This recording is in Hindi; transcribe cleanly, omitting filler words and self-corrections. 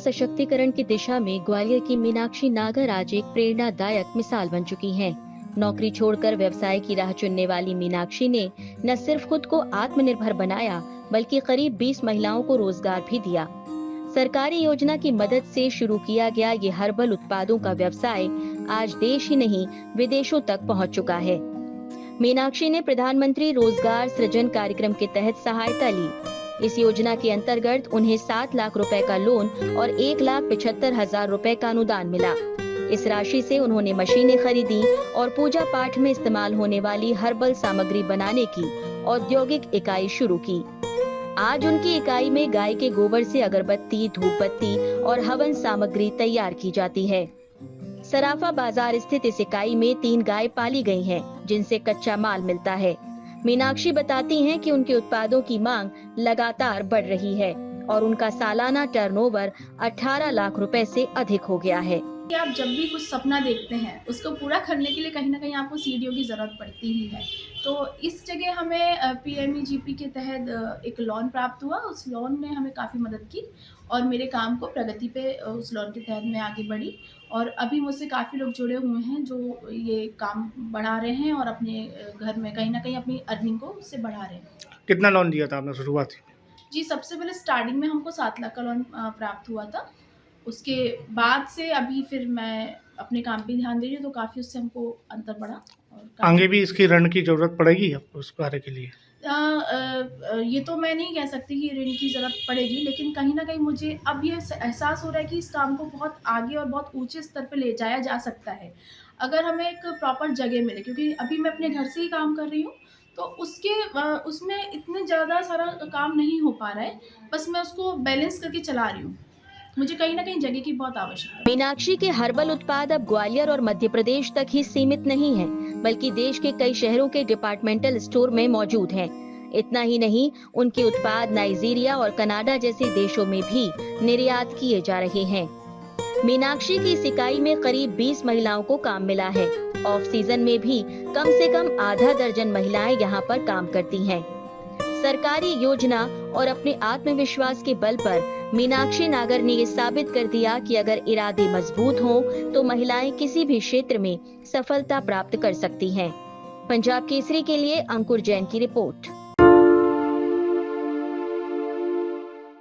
सशक्तिकरण की दिशा में ग्वालियर की मीनाक्षी नागर आज एक प्रेरणादायक मिसाल बन चुकी हैं। नौकरी छोड़कर व्यवसाय की राह चुनने वाली मीनाक्षी ने न सिर्फ खुद को आत्मनिर्भर बनाया, बल्कि करीब 20 महिलाओं को रोजगार भी दिया। सरकारी योजना की मदद से शुरू किया गया ये हर्बल उत्पादों का व्यवसाय आज देश ही नहीं, विदेशों तक पहुंच चुका है। मीनाक्षी ने प्रधानमंत्री रोजगार सृजन कार्यक्रम के तहत सहायता ली। इस योजना के अंतर्गत उन्हें 7 लाख रुपए का लोन और 1,75,000 रुपए का अनुदान मिला। इस राशि से उन्होंने मशीनें खरीदी और पूजा पाठ में इस्तेमाल होने वाली हर्बल सामग्री बनाने की औद्योगिक इकाई शुरू की। आज उनकी इकाई में गाय के गोबर से अगरबत्ती, धूपबत्ती और हवन सामग्री तैयार की जाती है। सराफा बाजार स्थित इस इकाई में 3 गाय पाली गई हैं, जिनसे कच्चा माल मिलता है। मीनाक्षी बताती हैं कि उनके उत्पादों की मांग लगातार बढ़ रही है और उनका सालाना टर्नओवर 18 लाख रुपए से अधिक हो गया है। कि आप जब भी कुछ सपना देखते हैं उसको पूरा करने के लिए कहीं ना कहीं आपको सीढ़ियों की ज़रूरत पड़ती ही है। तो इस जगह हमें PMEGP के तहत एक लोन प्राप्त हुआ। उस लोन ने हमें काफ़ी मदद की और मेरे काम को प्रगति पे उस लोन के तहत मैं आगे बढ़ी और अभी मुझसे काफ़ी लोग जुड़े हुए हैं जो ये काम बढ़ा रहे हैं और अपने घर में कहीं ना कहीं अपनी अर्निंग को उससे बढ़ा रहे हैं। कितना लोन दिया था आपने शुरुआत? जी, सबसे पहले स्टार्टिंग में हमको 7 लाख का लोन प्राप्त हुआ था। उसके बाद से अभी फिर मैं अपने काम पे ध्यान दे रही हूँ, तो काफ़ी उससे हमको अंतर बढ़ा और आगे भी इसकी ऋण की जरूरत पड़ेगी आपको उस कार्य के लिए? ये तो मैं नहीं कह सकती कि ऋण की ज़रूरत पड़ेगी, लेकिन कहीं न कहीं मुझे अब ये एहसास हो रहा है कि इस काम को बहुत आगे और बहुत ऊँचे स्तर पे ले जाया जा सकता है, अगर हमें एक प्रॉपर जगह मिले। क्योंकि अभी मैं अपने घर से ही काम कर रही हूँ, तो उसमें इतने ज़्यादा सारा काम नहीं हो पा रहा है, बस मैं उसको बैलेंस करके चला रही हूँ। मुझे कहीं न कहीं जगह की बहुत आवश्यकता है। मीनाक्षी के हर्बल उत्पाद अब ग्वालियर और मध्य प्रदेश तक ही सीमित नहीं हैं, बल्कि देश के कई शहरों के डिपार्टमेंटल स्टोर में मौजूद हैं। इतना ही नहीं, उनके उत्पाद नाइजीरिया और कनाडा जैसे देशों में भी निर्यात किए जा रहे हैं। मीनाक्षी की इस इकाई में करीब 20 महिलाओं को काम मिला है। ऑफ सीजन में भी कम से कम आधा दर्जन महिलाएं यहाँ पर काम करती हैं। सरकारी योजना और अपने आत्मविश्वास के बल पर मीनाक्षी नागर ने ये साबित कर दिया कि अगर इरादे मजबूत हों तो महिलाएं किसी भी क्षेत्र में सफलता प्राप्त कर सकती हैं। पंजाब केसरी के लिए अंकुर जैन की रिपोर्ट।